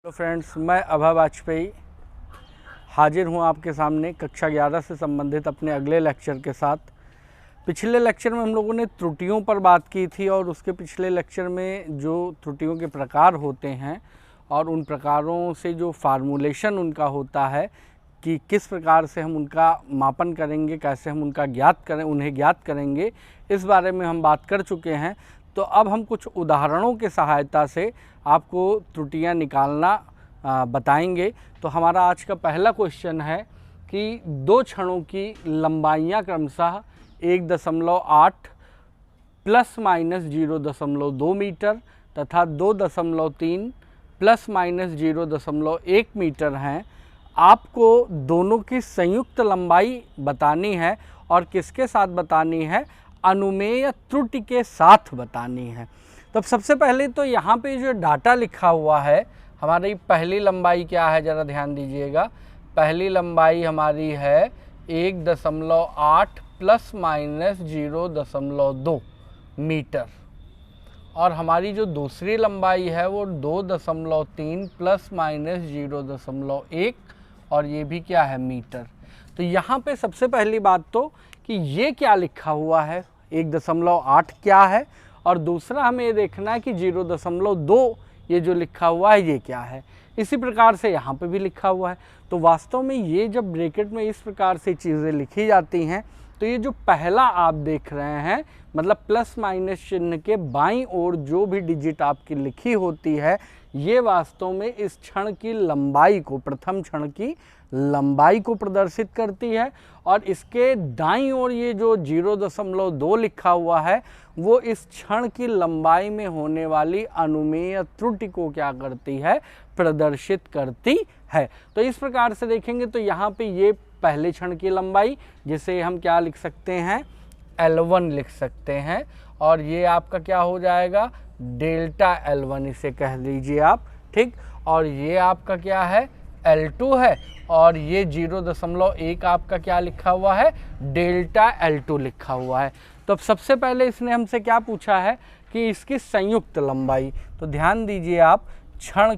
तो फ्रेंड्स, मैं अभय वाजपेयी हाजिर हूँ आपके सामने कक्षा 11 से संबंधित अपने अगले लेक्चर के साथ। पिछले लेक्चर में हम लोगों ने त्रुटियों पर बात की थी और उसके पिछले लेक्चर में जो त्रुटियों के प्रकार होते हैं और उन प्रकारों से जो फार्मूलेशन उनका होता है कि किस प्रकार से हम उनका मापन करेंगे, कैसे हम उन्हें ज्ञात करेंगे, इस बारे में हम बात कर चुके हैं। तो अब हम कुछ उदाहरणों के सहायता से आपको त्रुटियां निकालना बताएंगे। तो हमारा आज का पहला क्वेश्चन है कि दो क्षणों की लंबाइयां क्रमशः 1.8 प्लस माइनस 0.2 मीटर तथा 2.3 प्लस माइनस 0.1 मीटर हैं। आपको दोनों की संयुक्त लंबाई बतानी है और किसके साथ बतानी है? अनुमेय त्रुटि के साथ बतानी है। तो सबसे पहले तो यहाँ पे जो डाटा लिखा हुआ है, हमारी पहली लंबाई क्या है, ज़रा ध्यान दीजिएगा। पहली लंबाई हमारी है 1.8 प्लस माइनस 0.2 मीटर और हमारी जो दूसरी लंबाई है वो 2.3 प्लस माइनस 0.1 और ये भी क्या है, मीटर। तो यहाँ पे सबसे पहली बात तो कि ये क्या लिखा हुआ है, 1.8 क्या है, और दूसरा हमें ये देखना है कि 0.2 ये जो लिखा हुआ है ये क्या है। इसी प्रकार से यहाँ पे भी लिखा हुआ है। तो वास्तव में ये जब ब्रैकेट में इस प्रकार से चीज़ें लिखी जाती हैं तो ये जो पहला आप देख रहे हैं, मतलब प्लस माइनस चिन्ह के बाईं ओर जो भी डिजिट आपकी लिखी होती है, ये वास्तव में इस क्षण की लंबाई को, प्रथम क्षण की लंबाई को प्रदर्शित करती है। और इसके दाईं ओर ये जो 0.2 लिखा हुआ है वो इस क्षण की लंबाई में होने वाली अनुमेय त्रुटि को क्या करती है, प्रदर्शित करती है। तो इस प्रकार से देखेंगे तो यहाँ पे ये पहले क्षण की लंबाई, जिसे हम क्या लिख सकते हैं, L1 लिख सकते हैं, और ये आपका क्या हो जाएगा, डेल्टा L1 इसे कह लीजिए आप, ठीक। और ये आपका क्या है, L2 है, और ये 0.1 आपका क्या लिखा हुआ है, डेल्टा L2 लिखा हुआ है। तो अब सबसे पहले इसने हमसे क्या पूछा है कि इसकी संयुक्त लंबाई। तो ध्यान दीजिए आप, क्षण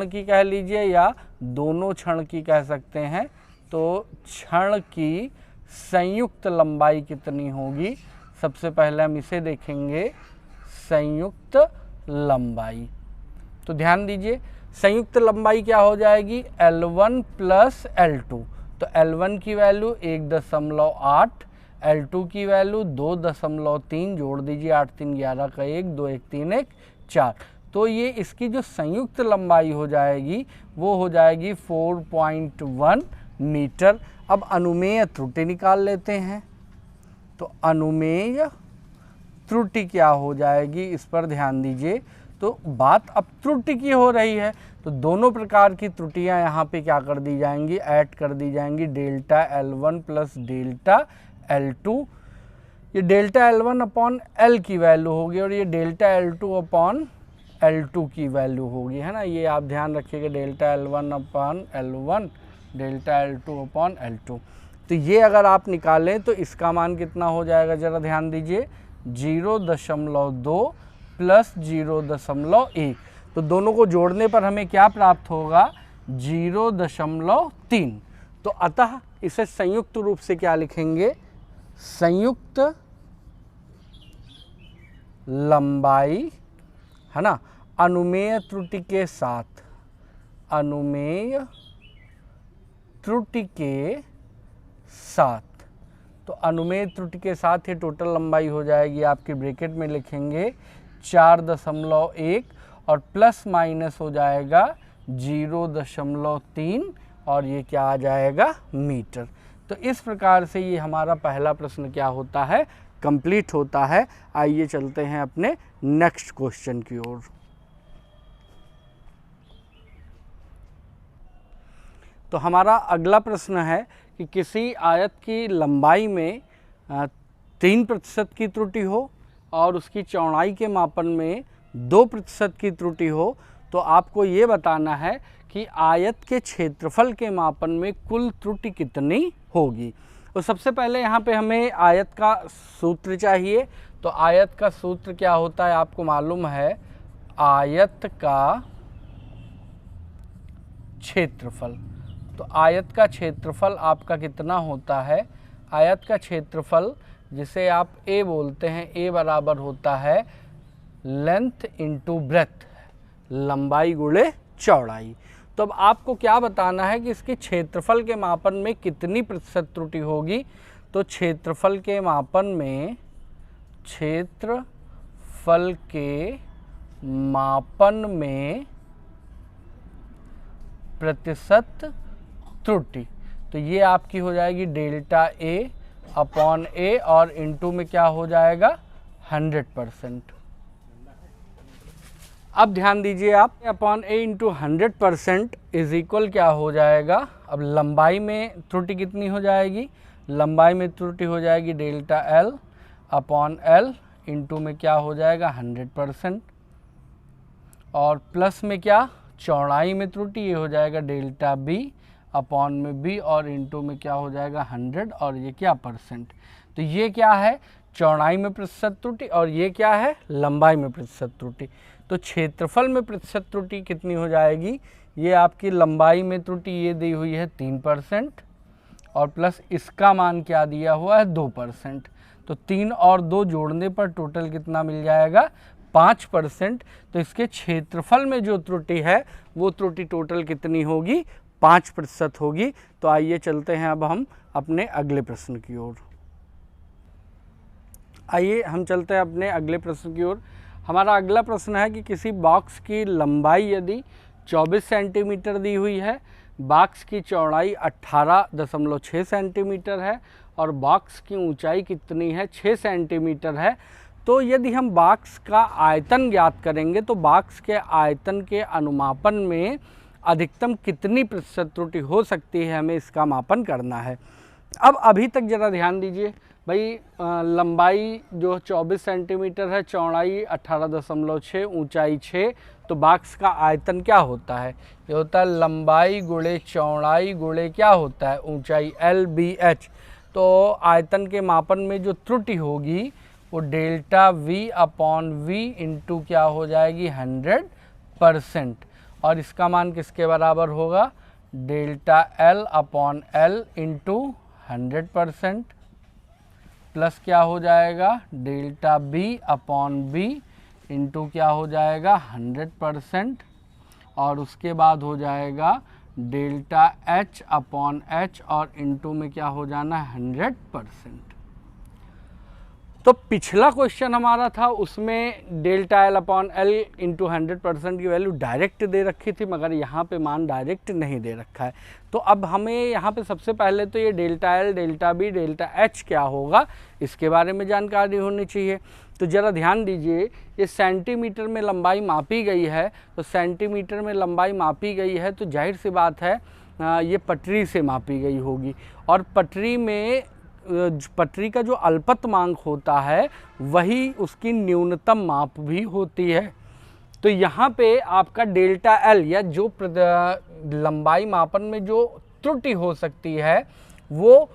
की कह लीजिए या दोनों क्षण की कह सकते हैं। तो क्षण की संयुक्त लंबाई कितनी होगी, सबसे पहले हम इसे देखेंगे, संयुक्त लंबाई। तो ध्यान दीजिए, संयुक्त लंबाई क्या हो जाएगी, L1 प्लस L2। तो L1 की वैल्यू 1.8, L2 की वैल्यू 2.3, जोड़ दीजिए, 8 3 11 का 1, 2 1 3 1 4। तो ये इसकी जो संयुक्त लंबाई हो जाएगी वो हो जाएगी 4.1 मीटर। अब अनुमेय त्रुटि निकाल लेते हैं। तो अनुमेय त्रुटि क्या हो जाएगी, इस पर ध्यान दीजिए। तो बात अब त्रुटि की हो रही है तो दोनों प्रकार की त्रुटियां यहाँ पे क्या कर दी जाएंगी, ऐड कर दी जाएंगी, delta L1 plus delta L2। ये डेल्टा L1 अपॉन L की वैल्यू होगी और ये डेल्टा L2 अपॉन L2 की वैल्यू होगी, है ना। ये आप ध्यान रखिएगा, delta L1 upon L1, delta L2 upon L2। तो ये अगर आप निकालें तो इसका मान कितना हो जाएगा, ज़रा ध्यान दीजिए, 0.2 प्लस 0.1। तो दोनों को जोड़ने पर हमें क्या प्राप्त होगा, 0.3। तो अतः इसे संयुक्त रूप से क्या लिखेंगे, संयुक्त लंबाई, है ना, अनुमेय त्रुटि के साथ, अनुमेय त्रुटि के साथ। तो अनुमेय त्रुटि के साथ ये टोटल लंबाई हो जाएगी आपकी, ब्रैकेट में लिखेंगे 4.1 और प्लस माइनस हो जाएगा 0.3 और ये क्या आ जाएगा, मीटर। तो इस प्रकार से ये हमारा पहला प्रश्न क्या होता है, कंप्लीट होता है। आइए चलते हैं अपने नेक्स्ट क्वेश्चन की ओर। तो हमारा अगला प्रश्न है कि किसी आयत की लंबाई में 3% की त्रुटि हो और उसकी चौड़ाई के मापन में 2% की त्रुटि हो, तो आपको ये बताना है कि आयत के क्षेत्रफल के मापन में कुल त्रुटि कितनी होगी। तो सबसे पहले यहाँ पे हमें आयत का सूत्र चाहिए। तो आयत का सूत्र क्या होता है, आपको मालूम है, आयत का क्षेत्रफल। तो आयत का क्षेत्रफल आपका कितना होता है? आयत का क्षेत्रफल जिसे आप ए बोलते हैं, ए बराबर होता है लेंथ इंटू ब्रेथ, लंबाई गुणे चौड़ाई। तो अब आपको क्या बताना है कि इसके क्षेत्रफल के मापन में कितनी प्रतिशत त्रुटि होगी। तो क्षेत्रफल के मापन में, क्षेत्रफल के मापन में प्रतिशत त्रुटि, तो ये आपकी हो जाएगी डेल्टा ए अपॉन ए और इनटू में क्या हो जाएगा 100%। अब ध्यान दीजिए आप, upon A into 100% is equal क्या हो जाएगा। अब लंबाई में त्रुटि कितनी हो जाएगी? लंबाई में त्रुटि हो जाएगी delta L upon L, into में क्या हो जाएगा 100%, और प्लस में क्या, चौड़ाई में त्रुटि, ये हो जाएगा डेल्टा बी अपॉन में बी और इंटू में क्या हो जाएगा 100 और ये क्या %। तो ये क्या है, चौड़ाई में प्रतिशत त्रुटि, और ये क्या है, लंबाई में प्रतिशत त्रुटि। तो क्षेत्रफल में प्रतिशत त्रुटि कितनी हो जाएगी? ये आपकी लंबाई में त्रुटि ये दी हुई है 3% और प्लस इसका मान क्या दिया हुआ है 2%। तो 3 और 2 जोड़ने पर टोटल कितना मिल जाएगा 5%। तो इसके क्षेत्रफल में जो त्रुटि है वो त्रुटि टोटल कितनी होगी 5% होगी। तो आइए चलते हैं अब हम अपने अगले प्रश्न की ओर। आइए हम चलते हैं अपने अगले प्रश्न की ओर। हमारा अगला प्रश्न है कि किसी बॉक्स की लंबाई यदि 24 सेंटीमीटर दी हुई है, बॉक्स की चौड़ाई 18.6 सेंटीमीटर है और बॉक्स की ऊंचाई कितनी है 6 सेंटीमीटर है। तो यदि हम बॉक्स का आयतन ज्ञात करेंगे तो बॉक्स के आयतन के अनुमापन में अधिकतम कितनी प्रतिशत त्रुटि हो सकती है, हमें इसका मापन करना है। अब अभी तक ज़रा ध्यान दीजिए भाई, लंबाई जो 24 सेंटीमीटर है, चौड़ाई 18.6, ऊंचाई 6, तो बॉक्स का आयतन क्या होता है? ये होता है लंबाई गुणे चौड़ाई गुणे क्या होता है ऊंचाई LBH। तो आयतन के मापन में जो त्रुटि होगी वो delta V upon V into क्या हो जाएगी 100%, और इसका मान किसके बराबर होगा delta L upon L into 100% plus क्या हो जाएगा delta B upon B into क्या हो जाएगा 100%, और उसके बाद हो जाएगा डेल्टा H अपॉन H और इंटू में क्या हो जाना 100%। तो पिछला क्वेश्चन हमारा था उसमें delta L upon L into 100% की वैल्यू डायरेक्ट दे रखी थी, मगर यहाँ पे मान डायरेक्ट नहीं दे रखा है। तो अब हमें यहाँ पे सबसे पहले तो ये delta L, delta B, delta H क्या होगा इसके बारे में जानकारी होनी चाहिए। तो ज़रा ध्यान दीजिए, ये सेंटीमीटर में लंबाई मापी गई है, तो सेंटीमीटर में लंबाई मापी गई है तो जाहिर सी बात है ये पटरी से मापी गई होगी, और पटरी का जो अल्पतमांक होता है वही उसकी न्यूनतम माप भी होती है। तो यहाँ पे आपका डेल्टा L या जो लंबाई मापन में जो त्रुटि हो सकती है वो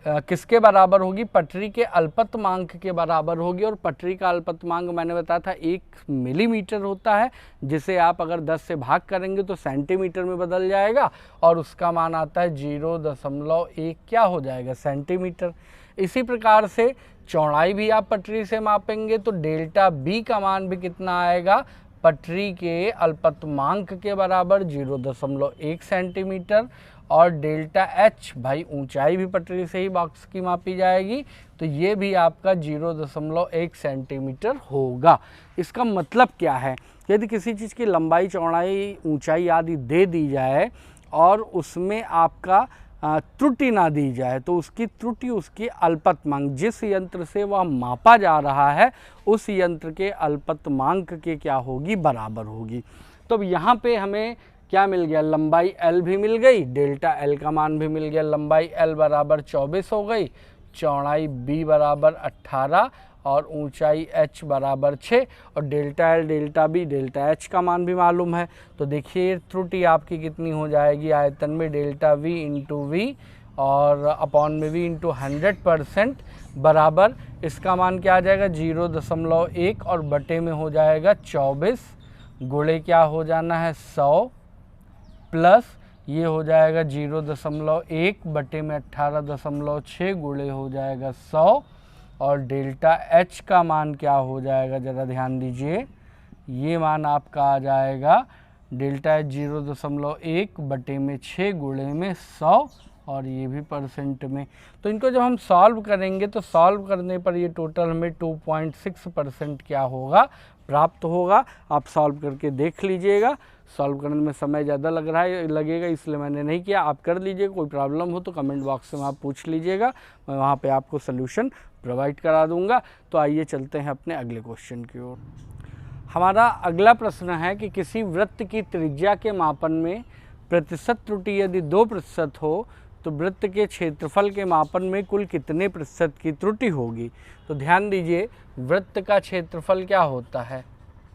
किसके बराबर होगी, पटरी के अल्पतमांक के बराबर होगी। और पटरी का अल्पतमांक मैंने बताया था 1 मिलीमीटर होता है, जिसे आप अगर 10 से भाग करेंगे तो सेंटीमीटर में बदल जाएगा, और उसका मान आता है 0.1 क्या हो जाएगा सेंटीमीटर। इसी प्रकार से चौड़ाई भी आप पटरी से मापेंगे तो डेल्टा B का मान भी कितना आएगा, पटरी के अल्पतमांक के बराबर 0.1 सेंटीमीटर, और डेल्टा H भाई ऊंचाई भी पटरी से ही बॉक्स की मापी जाएगी, तो ये भी आपका 0.1 सेंटीमीटर होगा। इसका मतलब क्या है, यदि किसी चीज़ की लंबाई, चौड़ाई, ऊंचाई आदि दे दी जाए और उसमें आपका त्रुटि ना दी जाए तो उसकी त्रुटि उसकी अल्पतमांक, जिस यंत्र से वह मापा जा रहा है उस यंत्र के अल्पतमांक के क्या होगी, बराबर होगी। तो अब यहाँ पे हमें क्या मिल गया, लंबाई L भी मिल गई, डेल्टा L का मान भी मिल गया। लंबाई L बराबर 24 हो गई, चौड़ाई B बराबर 18 और ऊंचाई H बराबर 6, और delta L, delta B, delta H का मान भी मालूम है। तो देखिए त्रुटि आपकी कितनी हो जाएगी आयतन में, डेल्टा V इंटू V और अपॉन में V इंटू 100% बराबर इसका मान क्या आ जाएगा 0.1 और बटे में हो जाएगा 24 गुणे क्या हो जाना है 100 प्लस ये हो जाएगा 0.1 बटे में 18.6 गुणे हो जाएगा 100 और डेल्टा एच का मान क्या हो जाएगा, ज़रा ध्यान दीजिए, ये मान आपका आ जाएगा डेल्टा एच 0.1 बटे में 6 गुणे में 100 और ये भी परसेंट में। तो इनको जब हम सॉल्व करेंगे तो सॉल्व करने पर ये टोटल हमें 2.6% क्या होगा, प्राप्त होगा। आप सॉल्व करके देख लीजिएगा। सॉल्व करने में समय ज़्यादा लगेगा इसलिए मैंने नहीं किया। आप कर लीजिए, कोई प्रॉब्लम हो तो कमेंट बॉक्स में आप पूछ लीजिएगा, मैं वहाँ पे आपको सल्यूशन प्रोवाइड करा दूँगा। तो आइए चलते हैं अपने अगले क्वेश्चन की ओर। हमारा अगला प्रश्न है कि किसी वृत्त की त्रिज्या के मापन में प्रतिशत त्रुटि यदि 2% हो तो वृत्त के क्षेत्रफल के मापन में कुल कितने प्रतिशत की त्रुटि होगी। तो ध्यान दीजिए, वृत्त का क्षेत्रफल क्या होता है,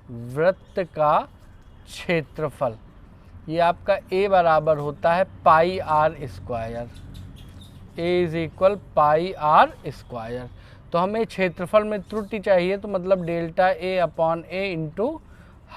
वृत्त का क्षेत्रफल ये आपका a बराबर होता है pi r square, a is equal pi r square. तो हमें क्षेत्रफल में त्रुटि चाहिए तो मतलब delta a upon a into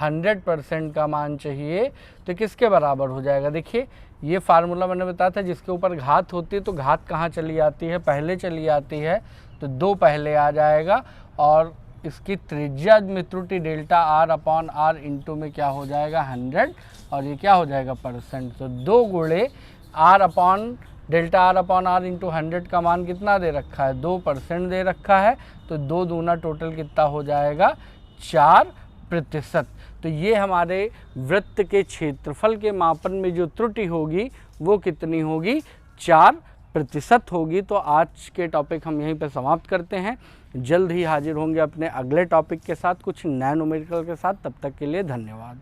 100% का मान चाहिए। तो किसके बराबर हो जाएगा, देखिए ये फार्मूला मैंने बताया था, जिसके ऊपर घात होती है तो घात कहाँ चली आती है, पहले चली आती है, तो 2 पहले आ जाएगा और इसकी त्रिज्या में त्रुटि delta R upon R into में क्या हो जाएगा 100 और ये क्या हो जाएगा परसेंट। तो 2 गुणे R upon delta R upon R into 100 का मान कितना दे रखा है, 2% दे रखा है। तो 2 दूना टोटल कितना हो जाएगा 4%। तो ये हमारे वृत्त के क्षेत्रफल के मापन में जो त्रुटि होगी वो कितनी होगी, 4% होगी। तो आज के टॉपिक हम यहीं पर समाप्त करते हैं। जल्द ही हाजिर होंगे अपने अगले टॉपिक के साथ, कुछ नए न्यूमेरिकल के साथ। तब तक के लिए धन्यवाद।